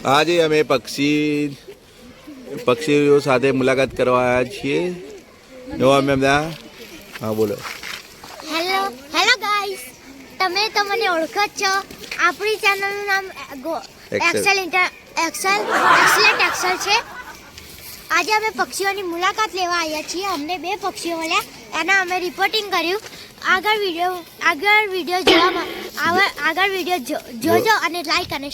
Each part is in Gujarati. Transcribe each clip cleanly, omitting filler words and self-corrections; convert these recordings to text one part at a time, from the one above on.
આજે અમે પક્ષીઓ સાથે મુલાકાત કરવા આવ્યા છીએ. જો અમે બધા હા બોલો. હેલો ગાઈસ, તમે તો મને ઓળખો જ છો. આપણી ચેનલનું નામ એક્સેલન્ટ એક્સેલ છે. આજે અમે પક્ષીઓની મુલાકાત લેવા આવ્યા છીએ. અમને 2 પક્ષીઓ મળ્યા, એના અમે રિપોર્ટિંગ કર્યું. આગળ વિડીયો જોજો અને લાઈક અને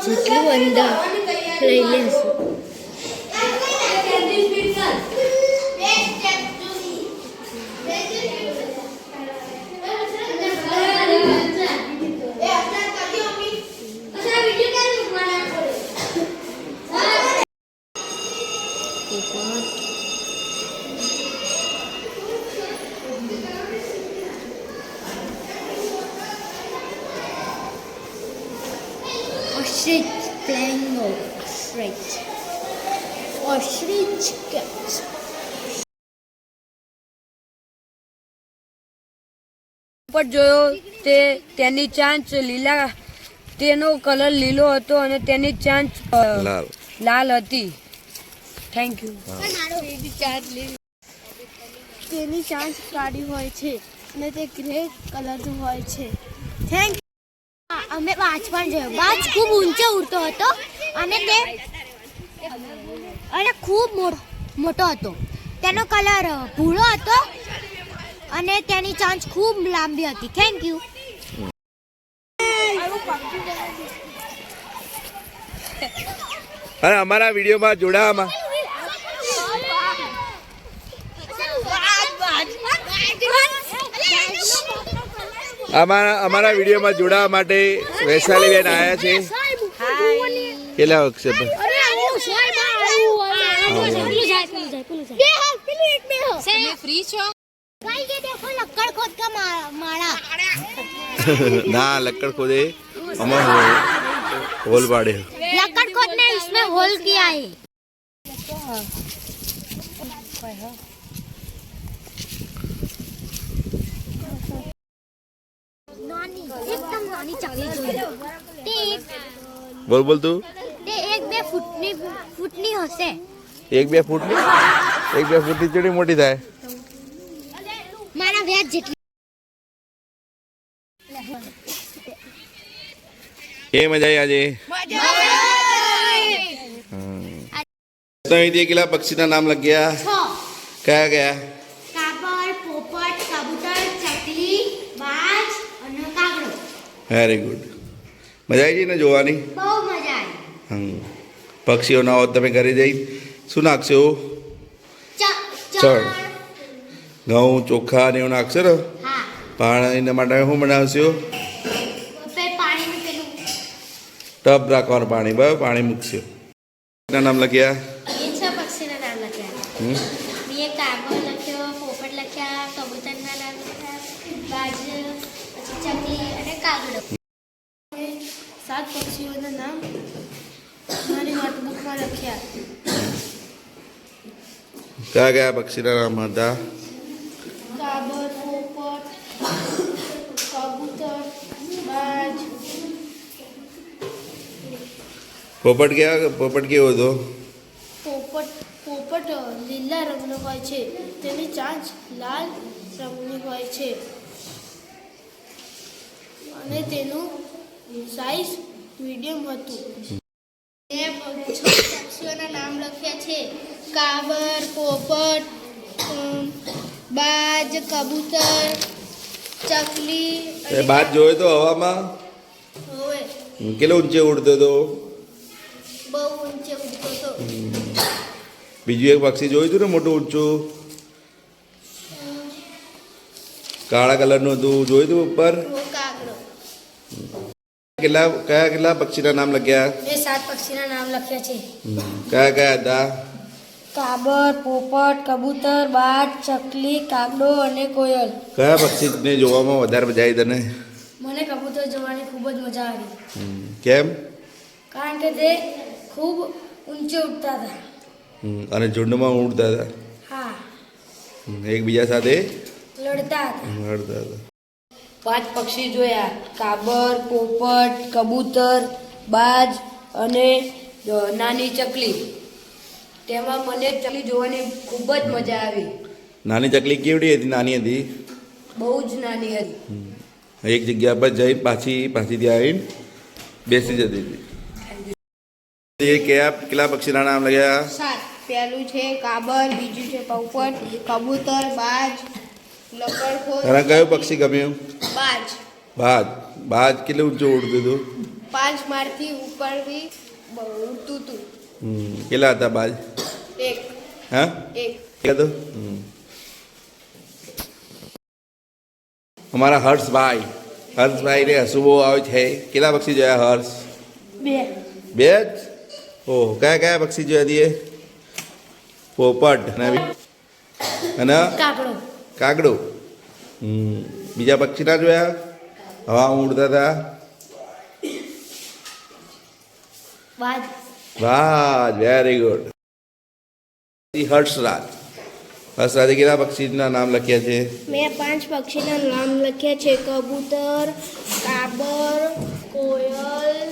જેટલું અંદર લઈ લેશું. Ostrich playing ostrich. Ostrich cats. પર જોયો તે તેની ચાંચ લીલા, તેનો કલર લીલો હતો અને તેની ચાંચ લાલ હતી. Thank you. તેની ચાંચ કાળી હોય છે અને તે ગ્રે કલરનું હોય છે. થેન્ક અમે બાજ પણ જોયો. બાજ ખૂબ ઊંચો ઉડતો હતો અને ખૂબ મોટો હતો. તેનો કલર ભૂરો હતો અને તેની ચાંચ ખૂબ લાંબી હતી. Thank you. અને અમારા વિડીયોમાં જોડાવામાં અમારા વિડીયોમાં જોડાવા માટે વૈશાલીબેન આવ્યા છે. કેટલા વખત ના लक्कड़ खोदे अमर होल पाड़े. लक्कड़ खोदने इसमें होल किया है. नानी एकदम नानी चकली जोई. बोल बोल तू. તે 1-2 ફૂટની હશે. 1-2 ફૂટની ચડી મોટી થાય. મારા વ્યાજ જેટલી. એ મજા આવી આજે. કેટલા પક્ષીના નામ લખ્યા? 6. કયા કયા? કાબર, પોપટ, કબૂતર, ચકલી, બાજ અને કાગડો. Very good. મજા આવી ગઈ ને જોવાની? બહુ મજા આવી. પક્ષીઓ ના હોત તમે ઘરે જઈ શું નાખશો? ચણ, ઘઉં, ચોખા ને એવું નાખશો ને? હા. પાણીના માટે શું બનાવશો? પાણીનું પેલું ટબ રાખવાનું પાણી, બરાબર? પાણી મૂકશો. નામ લખ્યા? એ 6 પક્ષીના નામ લખ્યા. મેં કાબર લખ્યો, પોપટ લખ્યા, કબૂતરના નામ લખ્યા, બાજ, પછી ચકલી અને કાગડો. 7 પક્ષીઓના નામ મારી નોટબુકમાં લખ્યા. કયા કયા પક્ષીના નામ હતા? કાબર, પોપટ, કબૂતર, બાજ. પોપટ કેવો હતો? પોપટ લીલા રંગનો હોય છે. તેની ચાંચ લાલ રંગની હોય છે અને તેનું સાઈઝ મીડિયમ હતું. મેં 6 પક્ષીઓના નામ લખ્યા છે. કાબર, પોપટ, બાજ, કબૂતર, ચકલી. બાજ જોયો તો હવામાં? હોવે. કેટલો ઊંચે ઉડતો હતો? બહુ ઊંચે ઉડતો હતો. બીજું એક પક્ષી જોયું હતું ને મોટું ઊંચું કાળા કલરનું હતું, જોયું હતું ઉપર? કાગડો. કેટલા પક્ષીના નામ લખ્યા? મેં 7 પક્ષીના નામ લખ્યા છે. કયા કયા હતા? કાબર, પોપટ, કબૂતર, બાજ, ચકલી, કાગડો અને કોયલ. કયા પક્ષીને જોવામાં વધારે મજા આવી તને? મને કબૂતર જોવાની ખૂબ જ મજા આવી, કેમ? કારણ કે તે ખૂબ ઊંચે ઉડતા હતા. અને ઝુંડમાં ઉડતા હતા, હા, એકબીજા સાથે લડતા હતા. લડતા હતા. 5 પક્ષી જોયા: કાબર, પોપટ, કબૂતર, બાજ અને નાની ચકલી. તેમાં મને ચકલી જોવાની ખૂબ જ મજા આવી. નાની ચકલી કેવડી હતી? નાની હતી, બહુ જ નાની હતી. એક જગ્યા પર જઈ પાછી ત્યાં આવીને બેસી જતી હતી. એ કેટલા પક્ષીના નામ લખ્યા? 7. પહેલું છે કાબર, બીજું છે પોપટ, કબૂતર, બાજ, લકડખોર. તને કયું પક્ષી ગમ્યું? બાજ. બાજ કેટલું ઊંચું ઉડતું હતું? 5 માળથી ઉપરથી ઉડતું હતું. કેટલા હતા બાજ? 1. હા, 1. હતું. અમારા હર્ષભાઈ ને હસવું બહુ આવે છે. કેટલા પક્ષી જોયા હર્ષ? 2. 2 જ? ઓહ, કયા પક્ષી જોયા હતી? પોપટ અને કાગડો. બીજા પક્ષી ના જોયા? હવામાં ઉડતા હતા? વાહ, વેરી ગુડ. હર્ષરાજે કેટલા પક્ષીના નામ લખ્યા છે? મેં 5 પક્ષીના નામ લખ્યા છે: કબૂતર, કાબર, કોયલ,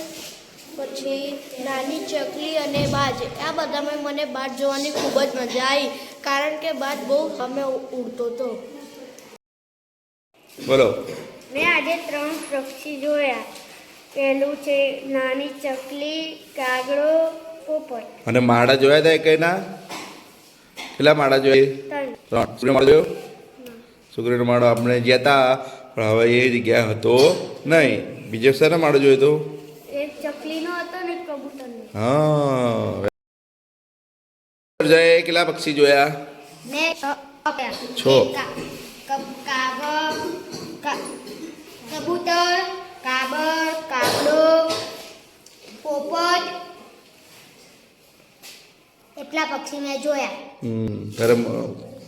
પછી નાની ચકલી અને બાજ. આ બધામાં મને બાજ જોવાની ખૂબ જ મજા આવી, કારણ કે બાજ બહુ સામે ઉડતો હતો. બોલો. મેં આજે 3 પક્ષી જોયા. પહેલું છે નાની ચકલી, કાગડો, પોપટ. અને માળા જોયા હતા કઈ ના? કેટલા માળા જોયા? 3. સૂર્ય માળો જોયો? સૂર્યનો માળો આપણે ગયા હતા, પણ હવે એ જગ્યા હતો નહીં. બીજો શાનો માળો જોયો હતો? એક ચકલીનો હતો ને એક કબૂતરનો. હા. કેટલા પક્ષી જોયા? મેં 6. કબૂતર, કાબર, કાગડો, પોપટ, એટલા પક્ષી મેં જોયા. તારે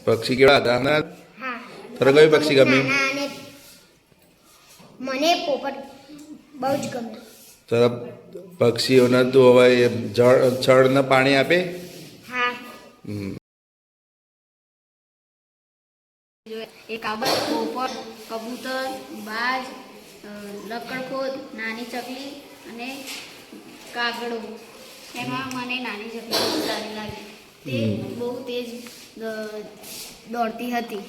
પક્ષી કેવા હતા? હા. તારે કયું પક્ષી ગમ્યું? મને પોપટ બહુ જ ગમ્યું. તારા પક્ષીઓને તું હવે જળ પાણી આપે? હા. એ કાબર, પોપટ, કબૂતર, બાજ, લકડખોર, નાની ચકલી અને કાગડો. એમાં મને નાની ચકલી બહુ સારી લાગી. તે બહુ તેજ દોડતી હતી.